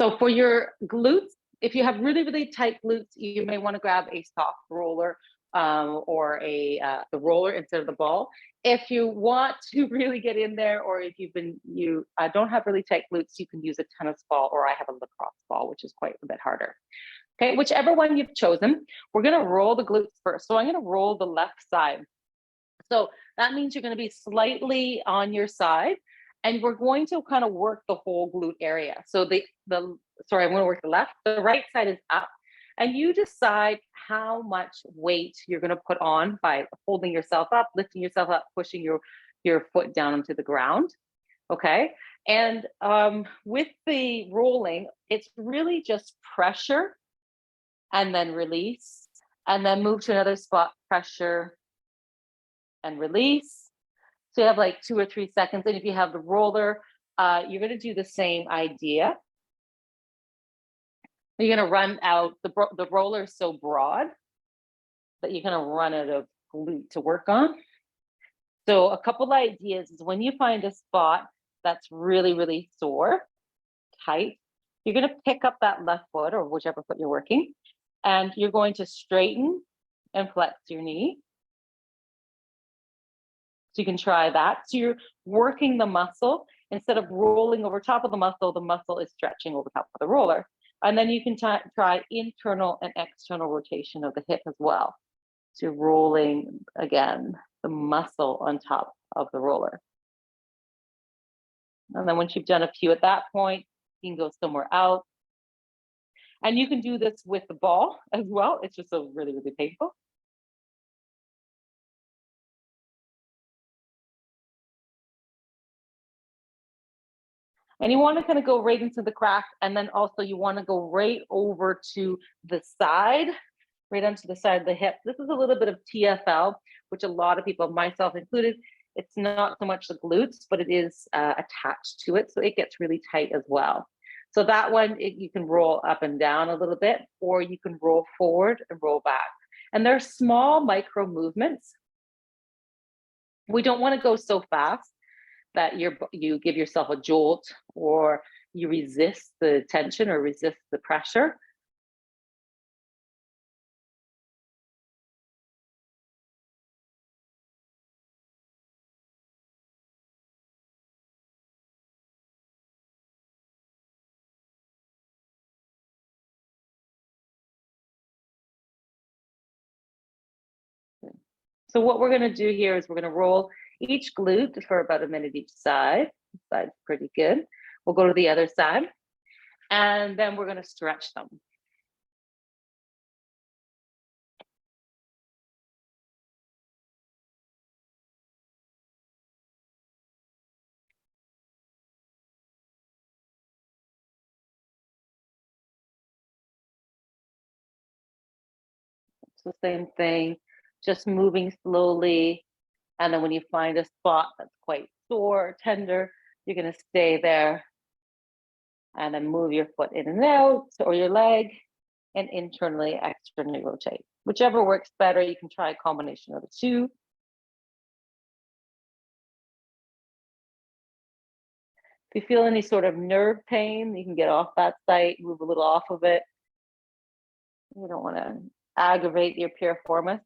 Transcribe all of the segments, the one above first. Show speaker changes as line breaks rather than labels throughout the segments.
So for your glutes, if you have really, really tight glutes, you may want to grab a soft roller or the roller instead of the ball. If you want to really get in there, or if you don't have really tight glutes, you can use a tennis ball, or I have a lacrosse ball, which is quite a bit harder. Okay, whichever one you've chosen, we're going to roll the glutes first. So I'm going to roll the left side. So that means you're going to be slightly on your side, and we're going to kind of work the whole glute area. So sorry, I'm going to work the left. The right side is up, and you decide how much weight you're going to put on by holding yourself up, lifting yourself up, pushing your foot down into the ground. Okay. And with the rolling, it's really just pressure and then release, and then move to another spot, pressure and release. So you have like 2 or 3 seconds. And if you have the roller, you're going to do the same idea. You're going to run out, the roller is so broad that you're going to run out of glute to work on. So a couple of ideas is when you find a spot that's really, really sore, tight, you're going to pick up that left foot or whichever foot you're working, and you're going to straighten and flex your knee. So you can try that. So you're working the muscle. Instead of rolling over top of the muscle is stretching over top of the roller. And then you can try internal and external rotation of the hip as well. So you're rolling, again, the muscle on top of the roller. And then once you've done a few at that point, you can go somewhere else. And you can do this with the ball as well. It's just so really, really painful. And you want to kind of go right into the crack, and then also you want to go right over to the side, right onto the side of the hip. This is a little bit of TFL, which a lot of people, myself included, it's not so much the glutes, but it is attached to it. So it gets really tight as well. So that one, you can roll up and down a little bit, or you can roll forward and roll back. And they're small micro movements. We don't want to go so fast that you give yourself a jolt, or you resist the tension or resist the pressure. So what we're going to do here is we're going to roll each glute for about a minute each side. This side's pretty good. We'll go to the other side, and then we're going to stretch them. It's the same thing, just moving slowly. And then when you find a spot that's quite sore or tender, you're going to stay there and then move your foot in and out, or your leg, and internally, externally rotate. Whichever works better, you can try a combination of the two. If you feel any sort of nerve pain, you can get off that site, move a little off of it. You don't want to aggravate your piriformis.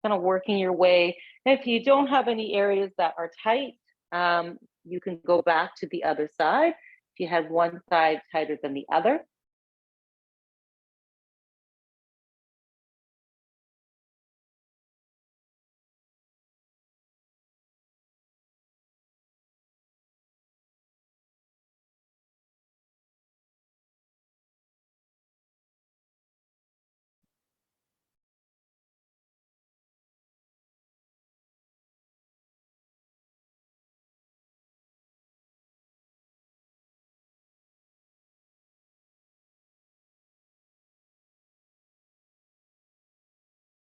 Kind of working your way. And if you don't have any areas that are tight, you can go back to the other side. If you have one side tighter than the other.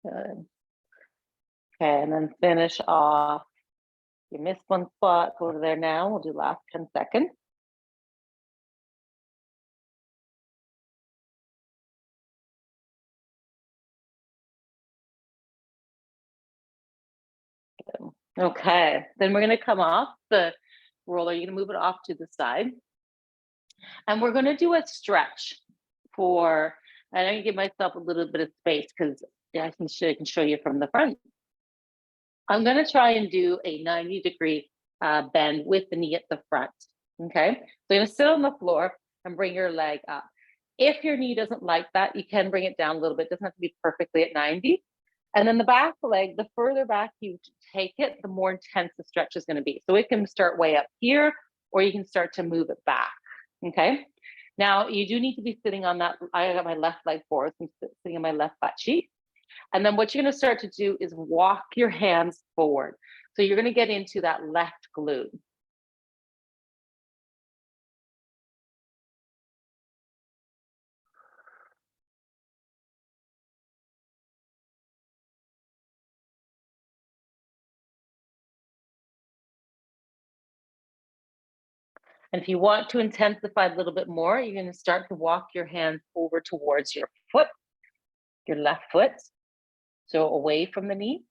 Good. Okay, and then finish off You missed one spot, go to there now. We'll do last 10 seconds. Okay, then we're gonna come off the roller. You're gonna move it off to the side. And we're gonna do a stretch for, and I'm gonna give myself a little bit of space because yeah, I can show you from the front. I'm gonna try and do a 90-degree bend with the knee at the front. Okay, so you're gonna sit on the floor and bring your leg up. If your knee doesn't like that, you can bring it down a little bit. It doesn't have to be perfectly at 90. And then the back leg, the further back you take it, the more intense the stretch is going to be. So it can start way up here, or you can start to move it back. Okay. Now you do need to be sitting on that. I got my left leg forward, so I'm sitting on my left butt cheek. And then what you're going to start to do is walk your hands forward. So you're going to get into that left glute. And if you want to intensify a little bit more, you're going to start to walk your hands over towards your foot, your left foot. So away from the knee.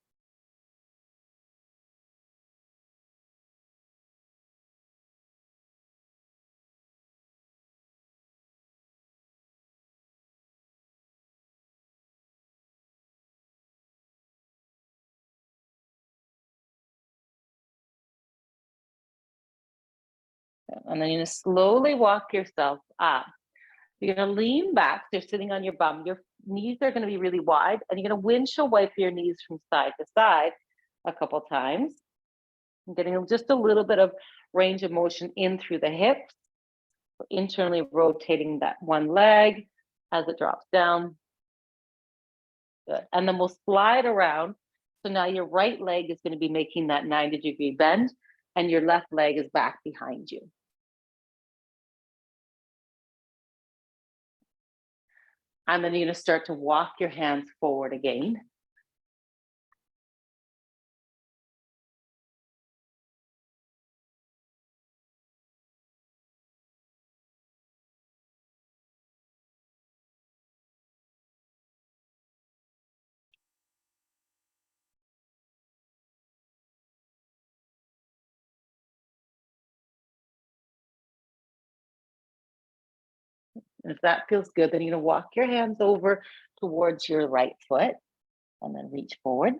And then you're going to slowly walk yourself up. You're going to lean back. So you're sitting on your bum. Your knees are going to be really wide. And you're going to windshield wipe your knees from side to side a couple times. I'm getting just a little bit of range of motion in through the hips. Internally rotating that one leg as it drops down. Good. And then we'll slide around. So now your right leg is going to be making that 90-degree bend, and your left leg is back behind you. And then you're going to start to walk your hands forward again. And if that feels good, then you're going to walk your hands over towards your right foot and then reach forward.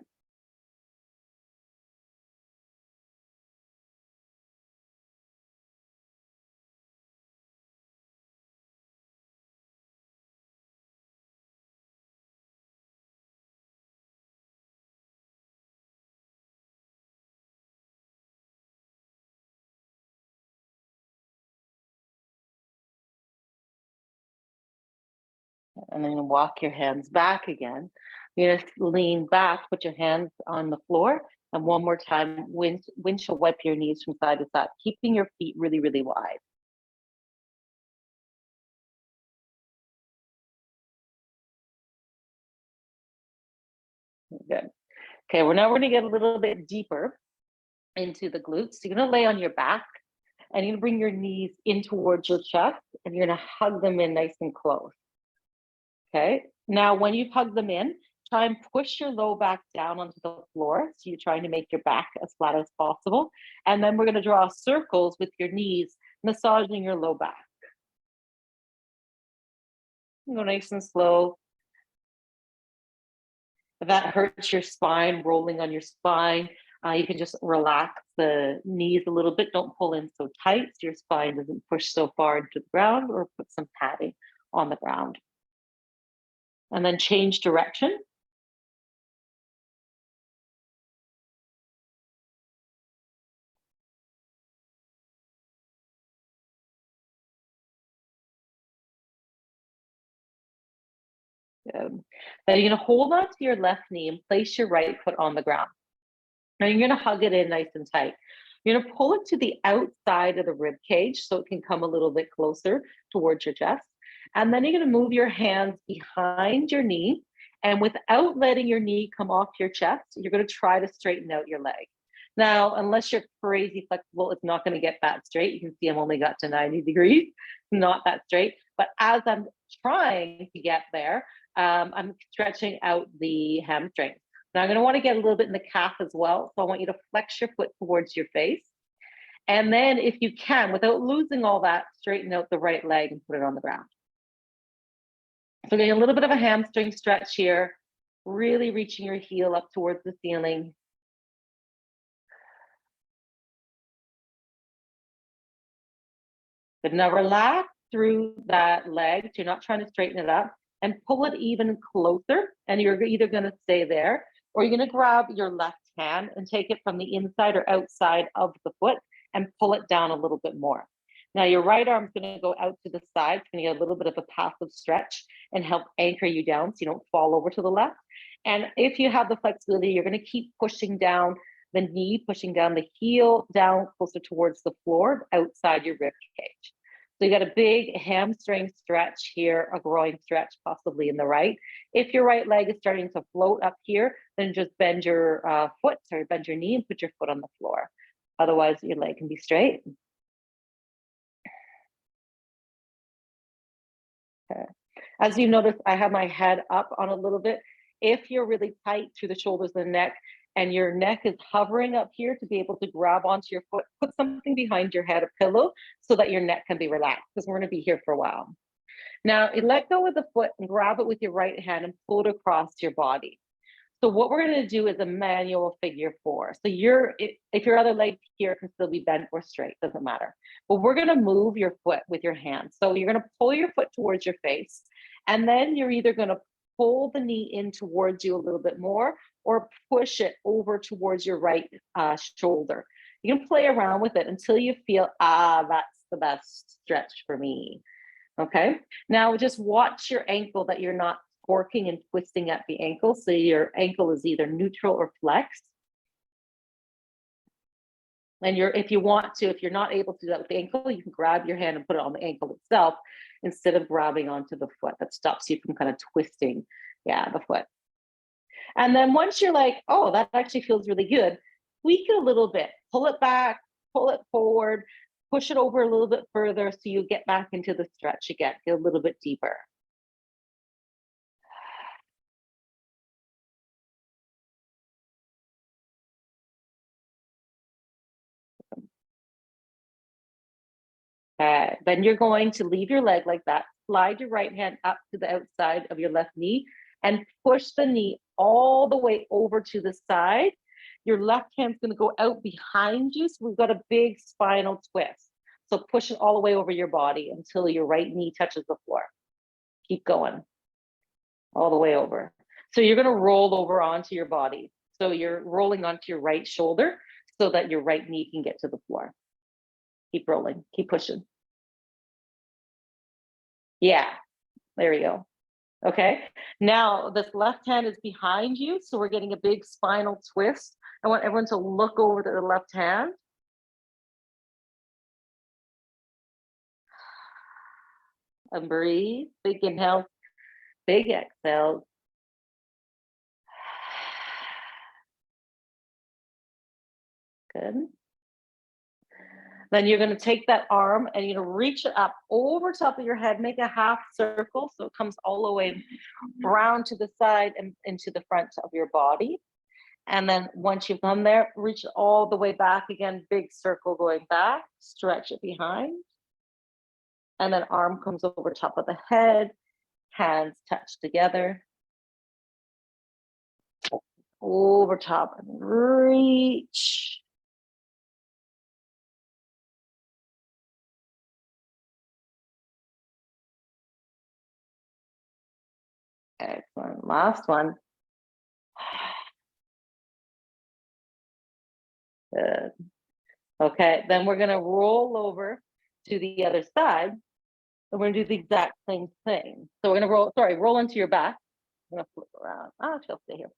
And then walk your hands back again. You're going to lean back, put your hands on the floor, and one more time, windshield wipe your knees from side to side, keeping your feet really, really wide. Good. Okay, we're now going to get a little bit deeper into the glutes. So you're going to lay on your back, and you're going to bring your knees in towards your chest, and you're going to hug them in nice and close. Okay, now when you've hugged them in, try and push your low back down onto the floor. So you're trying to make your back as flat as possible. And then we're going to draw circles with your knees, massaging your low back. Go nice and slow. If that hurts your spine, rolling on your spine, you can just relax the knees a little bit. Don't pull in so tight so your spine doesn't push so far into the ground, or put some padding on the ground. And then change direction. Then you're going to hold on to your left knee and place your right foot on the ground. Now you're going to hug it in nice and tight. You're going to pull it to the outside of the rib cage so it can come a little bit closer towards your chest. And then you're going to move your hands behind your knee. And without letting your knee come off your chest, you're going to try to straighten out your leg. Now, unless you're crazy flexible, it's not going to get that straight. You can see I'm only got to 90 degrees, not that straight. But as I'm trying to get there, I'm stretching out the hamstrings. Now I'm going to want to get a little bit in the calf as well. So I want you to flex your foot towards your face. And then if you can, without losing all that, straighten out the right leg and put it on the ground. So getting a little bit of a hamstring stretch here, really reaching your heel up towards the ceiling. But now relax through that leg. So you're not trying to straighten it up, and pull it even closer. And you're either going to stay there, or you're going to grab your left hand and take it from the inside or outside of the foot and pull it down a little bit more. Now your right arm is going to go out to the side. It's going to get a little bit of a passive stretch and help anchor you down so you don't fall over to the left. And if you have the flexibility, you're going to keep pushing down the knee, pushing down the heel, down closer towards the floor, outside your rib cage. So you got a big hamstring stretch here, a groin stretch possibly in the right. If your right leg is starting to float up here, then just bend your bend your knee and put your foot on the floor. Otherwise, your leg can be straight. Okay. As you notice, I have my head up on a little bit. If you're really tight through the shoulders and neck, and your neck is hovering up here to be able to grab onto your foot, put something behind your head, a pillow, so that your neck can be relaxed, because we're going to be here for a while. Now, let go of the foot and grab it with your right hand and pull it across your body. So what we're going to do is a manual figure 4. So if your other leg here can still be bent or straight, doesn't matter. But we're going to move your foot with your hand. So you're going to pull your foot towards your face, and then you're either going to pull the knee in towards you a little bit more, or push it over towards your right shoulder. You can play around with it until you feel, that's the best stretch for me. Okay. Now just watch your ankle, that you're not forking and twisting at the ankle. So your ankle is either neutral or flexed. And if you're not able to do that with the ankle, you can grab your hand and put it on the ankle itself instead of grabbing onto the foot. That stops you from kind of twisting, the foot. And then once you're like, oh, that actually feels really good, tweak it a little bit, pull it back, pull it forward, push it over a little bit further so you get back into the stretch again, get a little bit deeper. Then you're going to leave your leg like that, slide your right hand up to the outside of your left knee, and push the knee all the way over to the side. Your left hand's going to go out behind you. So we've got a big spinal twist. So push it all the way over your body until your right knee touches the floor. Keep going all the way over. So you're going to roll over onto your body. So you're rolling onto your right shoulder so that your right knee can get to the floor. Keep rolling, keep pushing. Yeah, there we go. Okay, now this left hand is behind you, so we're getting a big spinal twist. I want everyone to look over to the left hand. And breathe. Big inhale, big exhale. Good. Then you're going to take that arm and you're going to reach it up over top of your head, make a half circle so it comes all the way around to the side and into the front of your body. And then once you've done there, reach all the way back again, big circle going back, stretch it behind. And then arm comes over top of the head, hands touch together. Over top and reach. Excellent. Last one. Good. Okay, then we're going to roll over to the other side. And we're going to do the exact same thing. So we're going to roll into your back. I'm going to flip around. She'll stay here.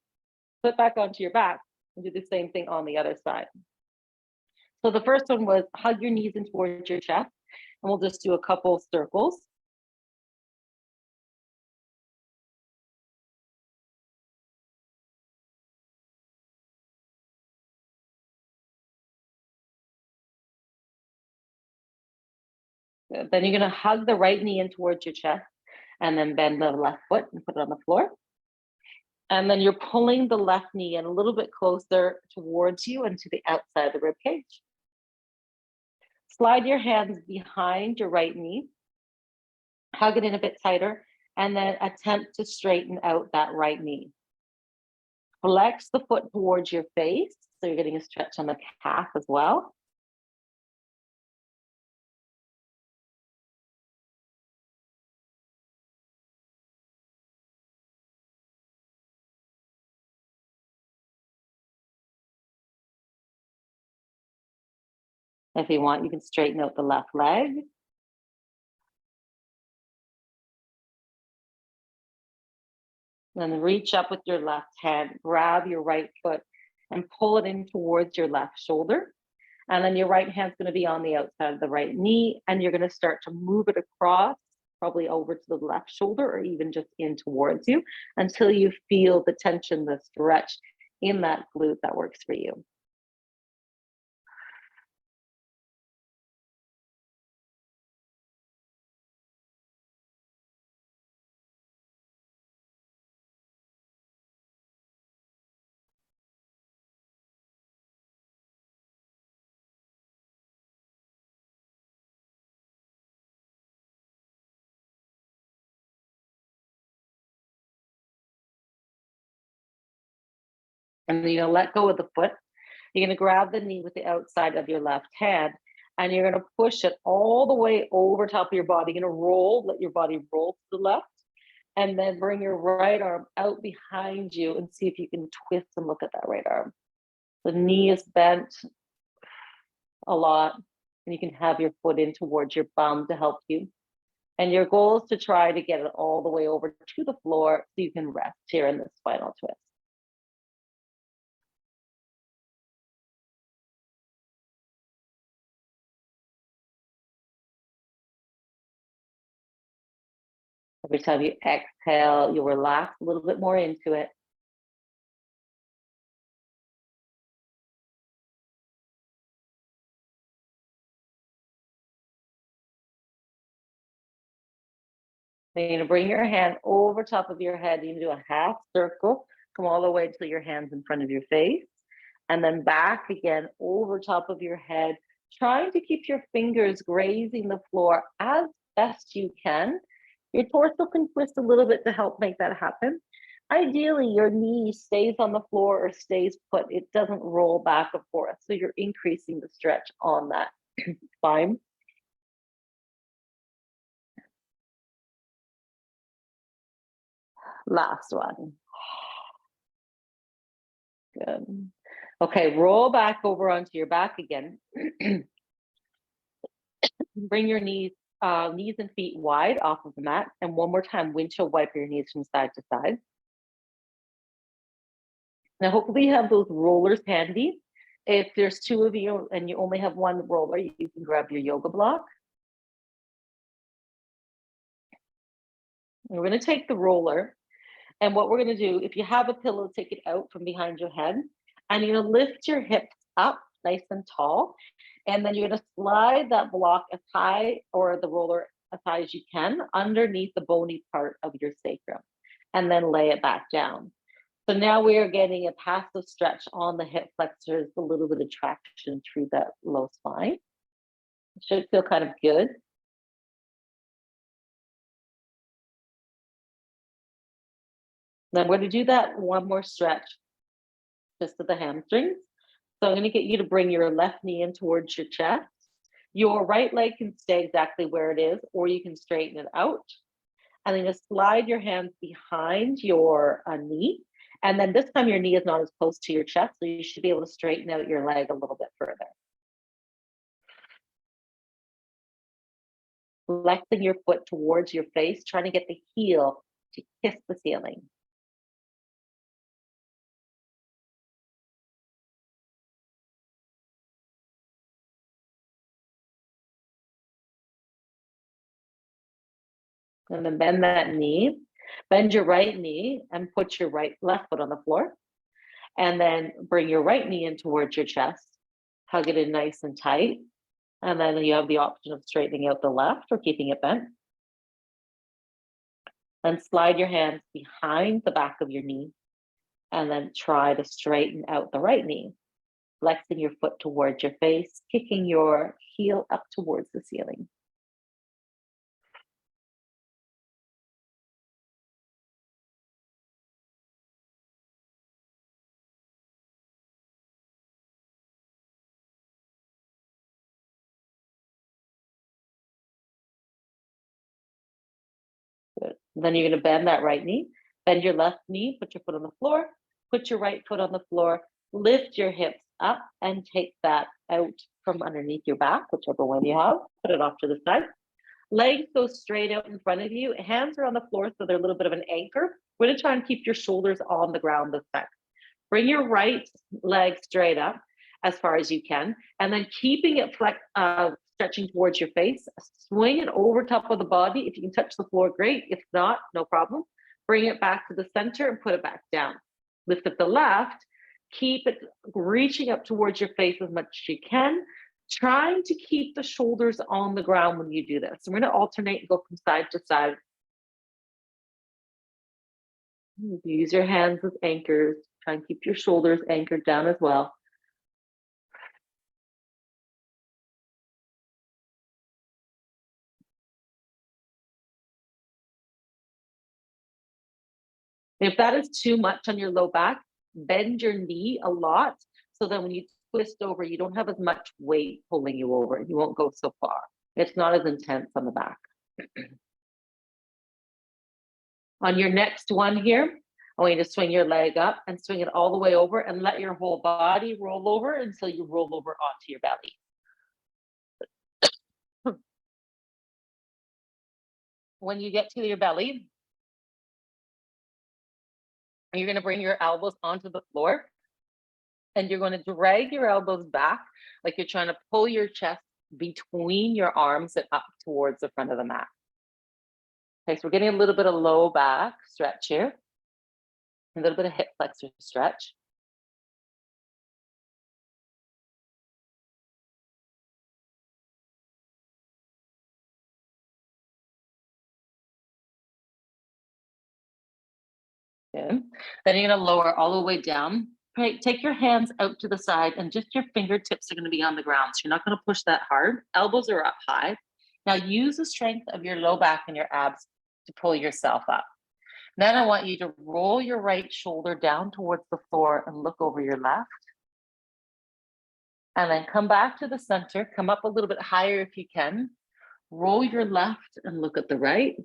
Flip back onto your back and do the same thing on the other side. So the first one was hug your knees in towards your chest. And we'll just do a couple circles. Good. Then you're going to hug the right knee in towards your chest and then bend the left foot and put it on the floor. And then you're pulling the left knee in a little bit closer towards you and to the outside of the rib cage. Slide your hands behind your right knee, hug it in a bit tighter, and then attempt to straighten out that right knee. Flex the foot towards your face, so you're getting a stretch on the calf as well. If you want, you can straighten out the left leg. Then reach up with your left hand, grab your right foot and pull it in towards your left shoulder. And then your right hand's going to be on the outside of the right knee, and you're going to start to move it across, probably over to the left shoulder or even just in towards you until you feel the tension, the stretch in that glute that works for you. And you're going to let go of the foot. You're going to grab the knee with the outside of your left hand, and you're going to push it all the way over top of your body. You're going to roll, let your body roll to the left, and then bring your right arm out behind you and see if you can twist and look at that right arm. The knee is bent a lot, and you can have your foot in towards your bum to help you. And your goal is to try to get it all the way over to the floor so you can rest here in this final twist. Every time you exhale, you'll relax a little bit more into it. Then you're going to bring your hand over top of your head. You're going to do a half circle. Come all the way till your hand's in front of your face. And then back again over top of your head, trying to keep your fingers grazing the floor as best you can. Your torso can twist a little bit to help make that happen. Ideally, your knee stays on the floor or stays put. It doesn't roll back and forth. So you're increasing the stretch on that spine. Last one. Good. Okay, roll back over onto your back again. Bring your knees and feet wide off of the mat. And one more time, windshield wipe your knees from side to side. Now, hopefully you have those rollers handy. If there's two of you and you only have one roller, you can grab your yoga block. And we're going to take the roller. And what we're going to do, if you have a pillow, take it out from behind your head. And you're going to lift your hips up nice and tall. And then you're going to slide that block as high, or the roller as high as you can, underneath the bony part of your sacrum. And then lay it back down. So now we are getting a passive stretch on the hip flexors, a little bit of traction through that low spine. It should feel kind of good. Then we're going to do that one more stretch just to the hamstrings. So I'm going to get you to bring your left knee in towards your chest. Your right leg can stay exactly where it is, or you can straighten it out. And then just slide your hands behind your knee. And then this time your knee is not as close to your chest, so you should be able to straighten out your leg a little bit further. Flexing your foot towards your face, trying to get the heel to kiss the ceiling. And then bend that knee. Bend your right knee and put your left foot on the floor. And then bring your right knee in towards your chest. Hug it in nice and tight. And then you have the option of straightening out the left or keeping it bent. Then slide your hands behind the back of your knee and then try to straighten out the right knee, flexing your foot towards your face, kicking your heel up towards the ceiling. Good. Then you're going to bend that right knee, bend your left knee, put your foot on the floor, put your right foot on the floor, lift your hips up and take that out from underneath your back, whichever one you have, put it off to the side. Legs go straight out in front of you. Hands are on the floor, so they're a little bit of an anchor. We're going to try and keep your shoulders on the ground this time. Bring your right leg straight up as far as you can, and then keeping it stretching towards your face. Swing it over top of the body. If you can touch the floor, great. If not, no problem. Bring it back to the center and put it back down. Lift up the left. Keep it reaching up towards your face as much as you can, trying to keep the shoulders on the ground when you do this. So we're going to alternate and go from side to side. Use your hands as anchors. Try and keep your shoulders anchored down as well. If that is too much on your low back, bend your knee a lot so that when you twist over, you don't have as much weight pulling you over. You won't go so far. It's not as intense on the back. On your next one here, I want you to swing your leg up and swing it all the way over and let your whole body roll over until you roll over onto your belly. When you get to your belly, you're going to bring your elbows onto the floor and you're going to drag your elbows back like you're trying to pull your chest between your arms and up towards the front of the mat. Okay, so we're getting a little bit of low back stretch here, a little bit of hip flexor stretch. Good. Then you're going to lower all the way down. Okay, take your hands out to the side and just your fingertips are going to be on the ground. So you're not going to push that hard. Elbows are up high. Now use the strength of your low back and your abs to pull yourself up. Then I want you to roll your right shoulder down towards the floor and look over your left. And then come back to the center, come up a little bit higher if you can. Roll your left and look at the right.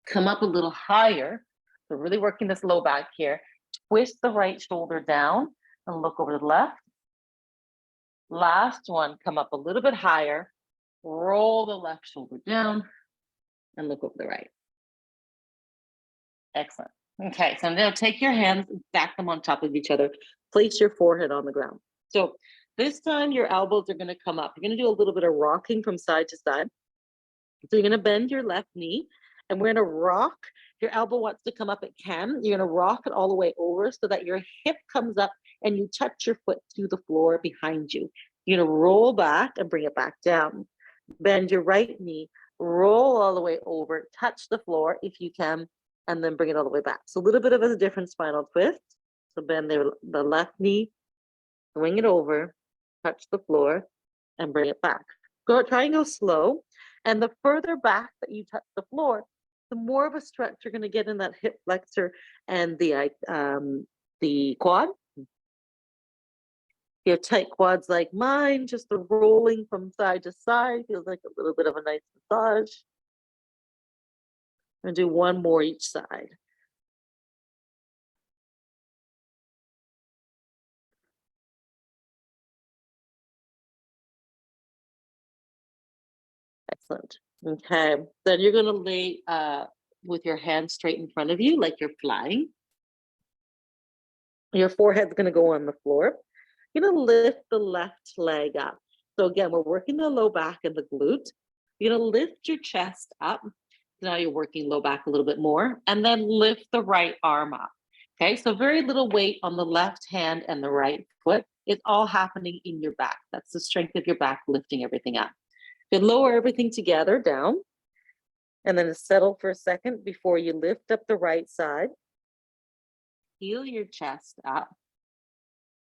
Come up a little higher. So really working this low back here. Twist the right shoulder down and look over to the left. Last one, come up a little bit higher. Roll the left shoulder down and look over the right. Excellent. Okay, so now take your hands and stack them on top of each other. Place your forehead on the ground. So this time your elbows are going to come up. You're going to do a little bit of rocking from side to side. So you're going to bend your left knee and we're going to rock. If your elbow wants to come up, it can. You're going to rock it all the way over so that your hip comes up and you touch your foot to the floor behind you. You're going to roll back and bring it back down. Bend your right knee, roll all the way over, touch the floor if you can, and then bring it all the way back. So a little bit of a different spinal twist. So bend the left knee, swing it over, touch the floor, and bring it back. Try and go slow. And the further back that you touch the floor, the more of a stretch you're going to get in that hip flexor and the quad. You have tight quads like mine, just the rolling from side to side feels like a little bit of a nice massage. I'm going to do one more each side. Excellent. Okay, then you're going to lay with your hands straight in front of you like you're flying. Your forehead's going to go on the floor. You're going to lift the left leg up. So again, we're working the low back and the glute. You're going to lift your chest up. Now you're working low back a little bit more. And then lift the right arm up. Okay, so very little weight on the left hand and the right foot. It's all happening in your back. That's the strength of your back lifting everything up. You lower everything together down and then settle for a second before you lift up the right side. Heel your chest up,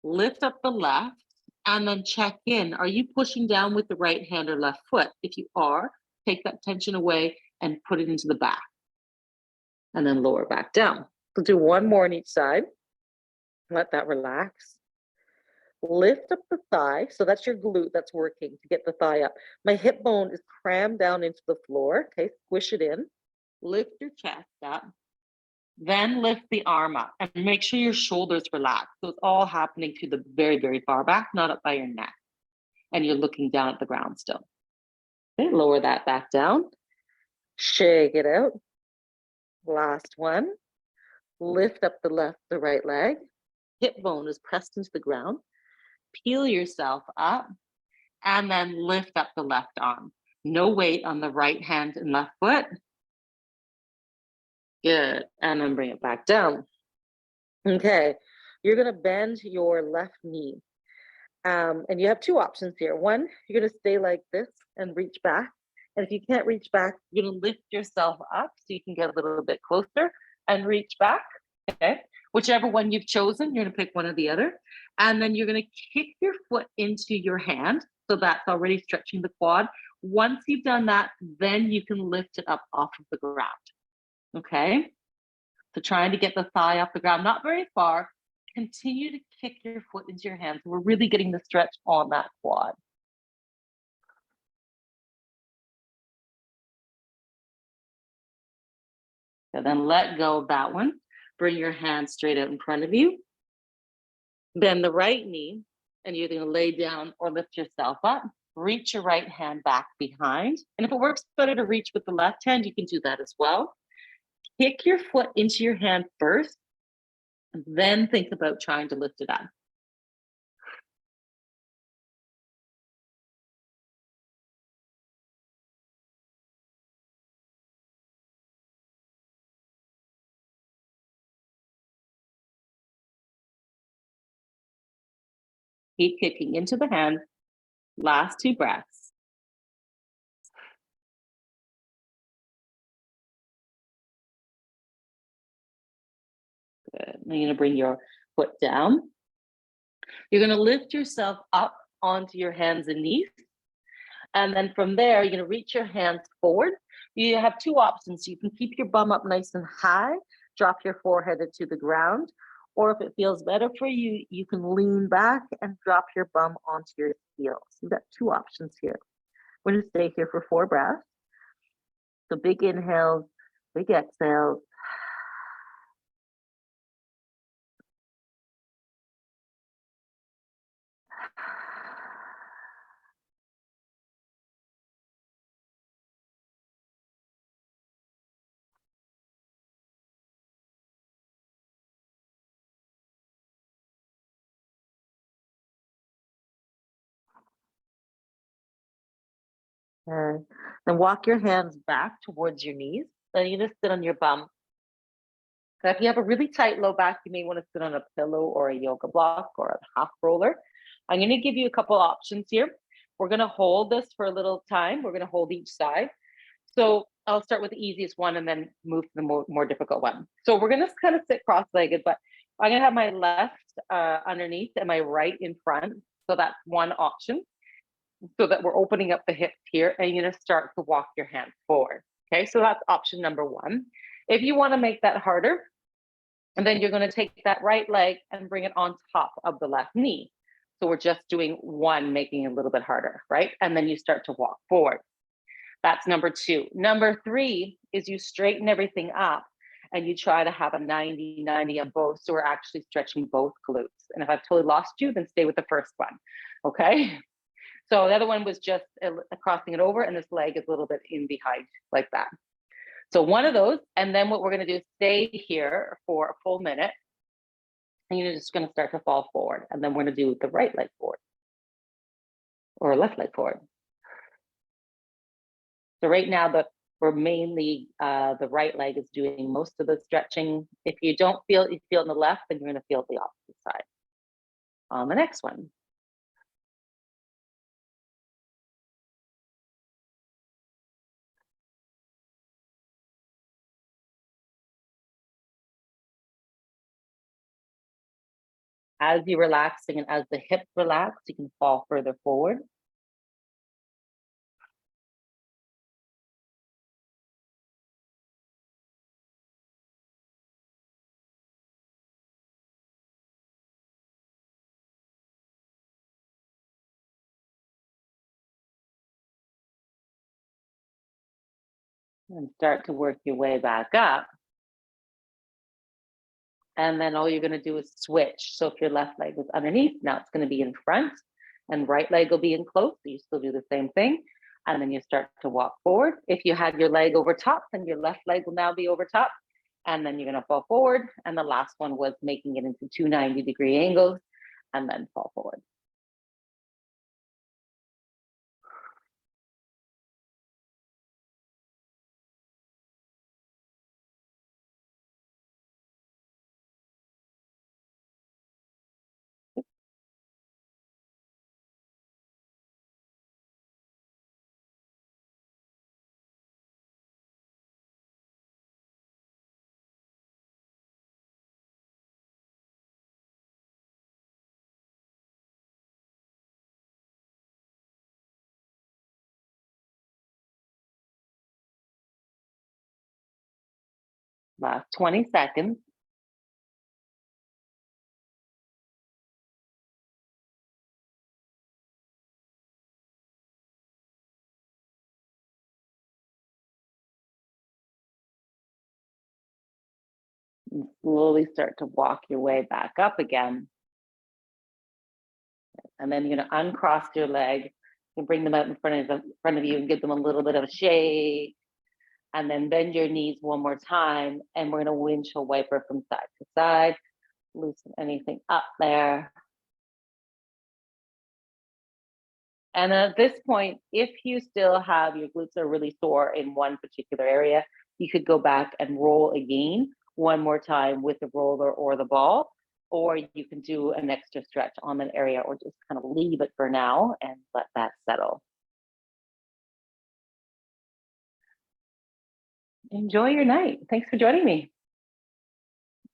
lift up the left, and then check in. Are you pushing down with the right hand or left foot? If you are, take that tension away and put it into the back. And then lower back down. So do one more on each side. Let that relax. Lift up the thigh. So that's your glute that's working to get the thigh up. My hip bone is crammed down into the floor. Okay, squish it in. Lift your chest up. Then lift the arm up and make sure your shoulders relax. So it's all happening to the very, very far back, not up by your neck. And you're looking down at the ground still. Okay, lower that back down. Shake it out. Last one. Lift up the right leg. Hip bone is pressed into the ground. Peel yourself up and then lift up the left arm. No weight on the right hand and left foot. Good. And then bring it back down. Okay. You're going to bend your left knee. And you have two options here. One, you're going to stay like this and reach back. And if you can't reach back, you're going to lift yourself up so you can get a little bit closer and reach back. Okay. Whichever one you've chosen, you're going to pick one or the other. And then you're going to kick your foot into your hand. So that's already stretching the quad. Once you've done that, then you can lift it up off of the ground. Okay. So trying to get the thigh off the ground, not very far. Continue to kick your foot into your hand. So we're really getting the stretch on that quad. And then let go of that one. Bring your hand straight out in front of you. Bend the right knee, and you're going to lay down or lift yourself up. Reach your right hand back behind. And if it works better to reach with the left hand, you can do that as well. Kick your foot into your hand first, and then think about trying to lift it up. Keep kicking into the hand. Last 2 breaths. Good. Now you're going to bring your foot down. You're going to lift yourself up onto your hands and knees. And then from there, you're going to reach your hands forward. You have 2 options. You can keep your bum up nice and high, drop your forehead into the ground. Or if it feels better for you, you can lean back and drop your bum onto your heels. You've got 2 options here. We're going to stay here for 4 breaths. So big inhales, big exhales. Then walk your hands back towards your knees. Then you're going to sit on your bum. Now, if you have a really tight low back, you may want to sit on a pillow or a yoga block or a half roller. I'm going to give you a couple options here. We're going to hold this for a little time. We're going to hold each side. So I'll start with the easiest one and then move to the more difficult one. So we're going to kind of sit cross-legged, but I'm going to have my left underneath and my right in front. So that's one option. So that we're opening up the hips here, and you're going to start to walk your hands forward. Okay, so that's option number 1. If you want to make that harder, and then you're going to take that right leg and bring it on top of the left knee. So we're just doing 1, making it a little bit harder, right? And then you start to walk forward. That's number 2. Number 3 is you straighten everything up and you try to have a 90-90 on both. So we're actually stretching both glutes. And if I've totally lost you, then stay with the first one. Okay. So the other one was just crossing it over, and this leg is a little bit in behind like that. So one of those, and then what we're going to do is stay here for a full minute, and you're just going to start to fall forward, and then we're going to do the right leg forward or left leg forward. So right now, where mainly the right leg is doing most of the stretching. If you don't feel it, you feel on the left, then you're going to feel the opposite side on the next one. As you're relaxing and as the hips relax, you can fall further forward. And start to work your way back up. And then all you're going to do is switch. So if your left leg is underneath, now it's going to be in front, and right leg will be in close. So you still do the same thing. And then you start to walk forward. If you had your leg over top, then your left leg will now be over top. And then you're going to fall forward. And the last one was making it into 290-degree angles and then fall forward. Last 20 seconds. And slowly start to walk your way back up again. And then you're going to uncross your leg and bring them out in front of you and give them a little bit of a shake. And then bend your knees one more time. And we're going to windshield wiper from side to side. Loosen anything up there. And at this point, if you still have your glutes are really sore in one particular area, you could go back and roll again one more time with the roller or the ball, or you can do an extra stretch on that area, or just kind of leave it for now and let that settle. Enjoy your night. Thanks for joining me.